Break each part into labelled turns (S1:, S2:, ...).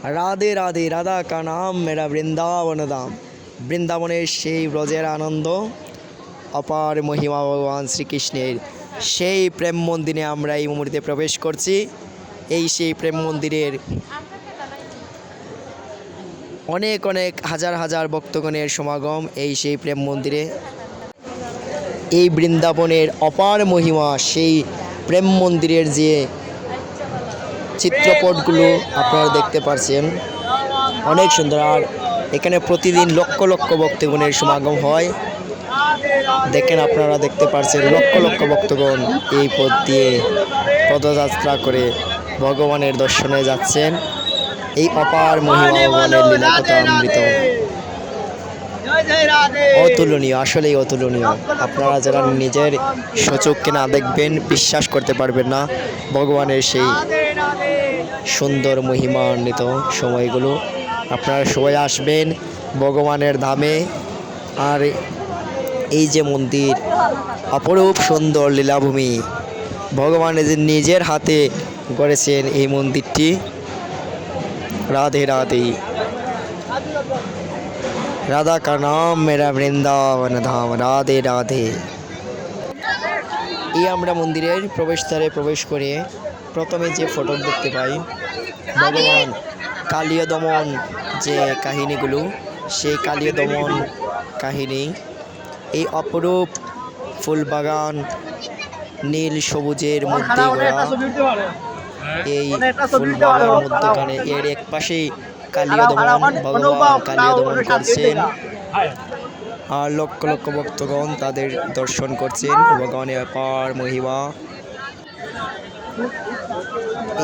S1: রাধে রাধে, রাধা কা নাম মেরা বৃন্দাবন ধাম। বৃন্দাবনের সেই ব্রজের আনন্দ, অপার মহিমা ভগবান শ্রীকৃষ্ণের সেই প্রেম মন্দিরে আমরা এই মুহূর্তে প্রবেশ করছি। এই সেই প্রেম মন্দিরের অনেক অনেক হাজার হাজার ভক্তগণের সমাগম এই সেই প্রেম মন্দিরে। এই বৃন্দাবনের অপার মহিমা, সেই প্রেম মন্দিরের যে চিত্রপটগুলো আপনারা দেখতে পাচ্ছেন, অনেক সুন্দর। আর এখানে প্রতিদিন লক্ষ লক্ষ ভক্তগণের সমাগম হয়। দেখেন, আপনারা দেখতে পাচ্ছেন লক্ষ লক্ষ ভক্তগণ এই পথ দিয়ে পদযাত্রা করে ভগবানের দর্শনে যাচ্ছেন। এই অপার মহিমা ভগবানের লীলা কথা অমৃত, অতুলনীয়, আসলেই অতুলনীয়। আপনারা যারা নিজের সচক্ষে না দেখবেন বিশ্বাস করতে পারবেন না ভগবানের সেই সুন্দর মহিমান্বিত সময়গুলো। আপনারা সবাই আসবেন ভগবানের ধামে। আর এই যে মন্দির, অপরূপ সুন্দর লীলাভূমি, ভগবান নিজের হাতে গড়েছেন এই মন্দিরটি। রাধে রাধে, রাধা কা নাম মেরা বৃন্দাবন ধাম। রাধে রাধে। এই আমরা মন্দিরের প্রবেশদ্বারে প্রবেশ করে প্রথমে যে ফটক দেখতে পাই, ভগবান কালীয় দমন যে কাহিনীগুলো, সেই কালীয় দমন কাহিনী। এই অপরূপ ফুলবাগান, নীল সবুজের মধ্যে গড়া এই ফুলবাগান মধ্যখানে এর এক পাশেই কালীয় দমন, ভগবান কালীয় দমন করছেন। আর লক্ষ লক্ষ ভক্তগণ তাদের দর্শন করছেন ভগবানের অপার মহিমা।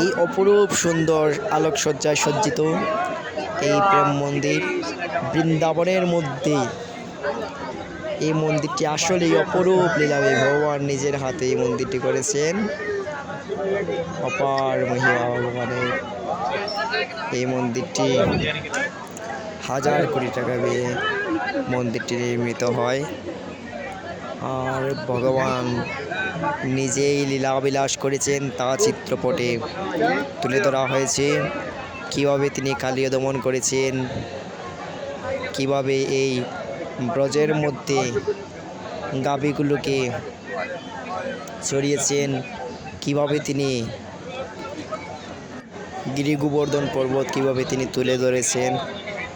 S1: এই অপরূপ সুন্দর আলোকসজ্জায় সজ্জিত এই প্রেম মন্দির বৃন্দাবনের মধ্যে। এই মন্দিরটি আসলেই অপরূপ লীলাময়, ভগবান নিজের হাতে এই মন্দিরটি করেছেন। অপার মহিমা ভগবানের এই মন্দিরটি হাজার কোটি টাকা ব্যয়ে মন্দিরটি নির্মিত হয়। আর ভগবান নিজেই লীলাবিলাস করেছেন তা চিত্রপটে তুলে ধরা হয়েছে। কীভাবে তিনি কালীয় দমন করেছেন, কীভাবে এই ব্রজের মধ্যে গাভীগুলোকে চড়িয়েছেন, কীভাবে তিনি গিরি গোবর্ধন পর্বত কীভাবে তিনি তুলে ধরেছেন,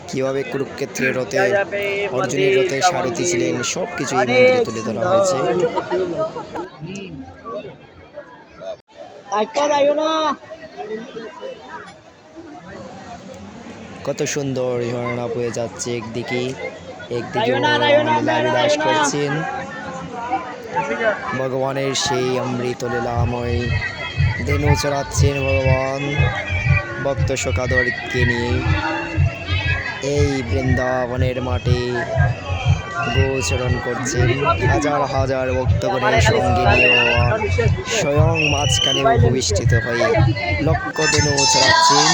S1: কীভাবে কুরুক্ষেত্রের রথে অর্জুনের রথে সারথি ছিলেন, সব কিছু এই মন্দিরে তুলে ধরা হয়েছে। কত সুন্দর ঝর্ণা বয়ে যাচ্ছে, একদিকে লীলাবিলাস করছেন ভগবানের সেই অমৃত লীলাময়। ধেনু চড়াচ্ছেন ভগবান ভক্ত শোকাদরকে নিয়ে। এই বৃন্দাবনের মাঠে গোচরণ করছেন হাজার হাজার ভক্তগণের সঙ্গে নিয়ে স্বয়ং মাঝখানে উপবিষ্টিত হয়ে লক্ষ ধেনু চড়াচ্ছেন।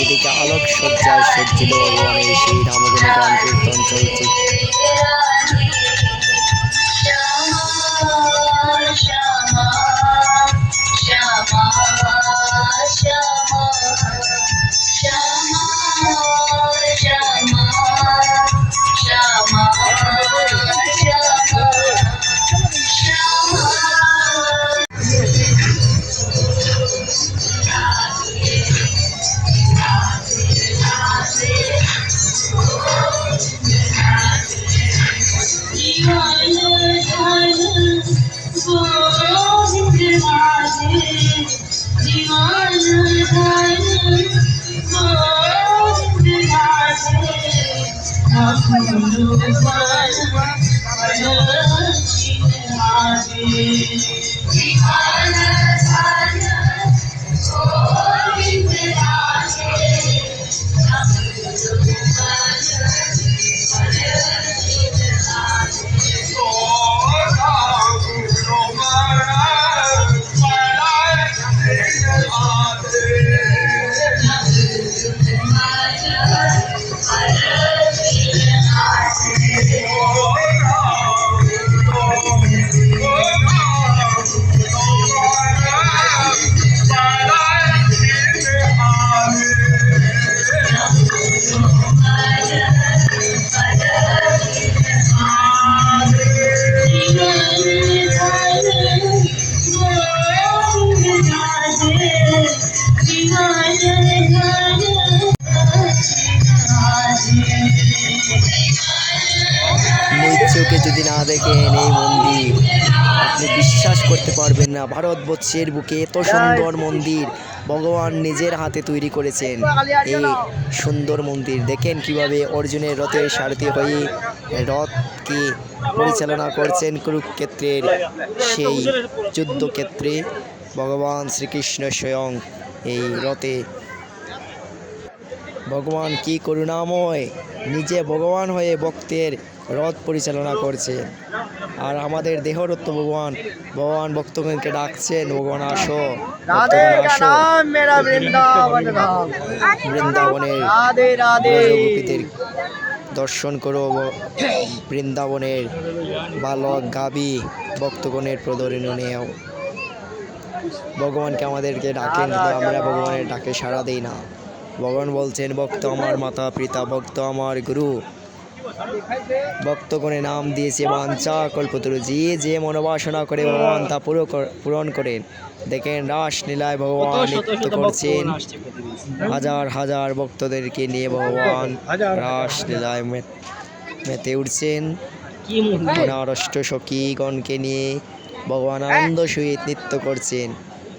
S1: এদিকে আলোক সজ্জায় সজ্জিত ভগবানের সেই নামগুণ গান কীর্তন চলছে। দেখেন এই মন্দির, আপনি বিশ্বাস করতে পারবেন না, ভারতবর্ষের বুকে এত সুন্দর মন্দির ভগবান নিজের হাতে তৈরি করেছেন। এই সুন্দর মন্দির দেখেন কিভাবে অর্জুনের রথের সারথি হয়ে রথকে পরিচালনা করছেন কুরুক্ষেত্রের সেই যুদ্ধক্ষেত্রে। ভগবান শ্রীকৃষ্ণ স্বয়ং এই রথে, ভগবান কি করুণাময়, নিজে ভগবান হয়ে ভক্তের রথ পরিচালনা করছে। আর আমাদের দেহরত্ব ভগবান, ভগবান ভক্তগণকে ডাকছেন, ভগবান আসো, ভক্তগণ আসো। বৃন্দাবনের ব্রজগোপীদের দর্শন করো, বৃন্দাবনের বালক গাবি ভক্তগণের প্রদর্শনী নেও। ভগবানকে আমাদেরকে ডাকেন, কিন্তু আমরা ভগবানের ডাকে সাড়া দিই না। ভগবান বলছেন, ভক্ত আমার মাতা পিতা, ভক্ত আমার গুরু। ভক্তগণে নাম দিয়েছে বাঞ্ছা কল্পতরু, যে মনোবাসনা করে ভগবান তা পূরণ করেন। দেখেন রাসলীলায় ভগবান নৃত্য করছেন, হাজার হাজার ভক্তদেরকে নিয়ে ভগবান রাসলীলায় মেতে উঠছেন। ওনার অষ্টসখীগণকে নিয়ে ভগবান আনন্দ সহিত নৃত্য করছেন।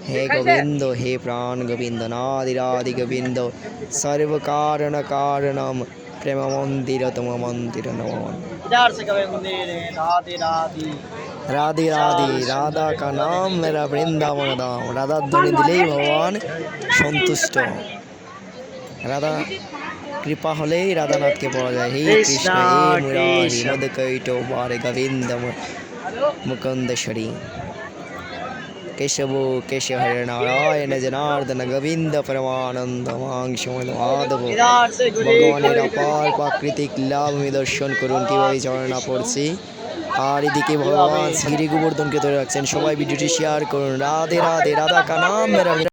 S1: হে গোবিন্দ, হে প্রাণ গোবিন্দ, নাদিরাদি গোবিন্দ, সর্বকারণ কারণম, প্রেম মন্দির তম মন্দির নম। রাধে রাধে, রাধা কা নাম মেরা বৃন্দাবন ধাম। রাধার ধ্বনি দিলেই ভগবান সন্তুষ্ট। রাধা কৃপা হলেই রাধানাথকে পাওয়া যায়। হে কৃষ্ণ হে মুরারি মদকৈট বারে গোবিন্দ মুকুন্দেশ্বরী, কেশব কেশব হরে নারায়ণ জনার্দন গোবিন্দ পরমানন্দ মাধব। ভগবানের অপার প্রাকৃতিক লাভ দর্শন করুন কীভাবে ঝর্ণা পড়ছে। আর এদিকে ভগবান শ্রী গোবর্ধনকে ধরে রাখছেন। সবাই ভিডিওটি শেয়ার করুন। রাধে রাধে, রাধা কা নাম মেরা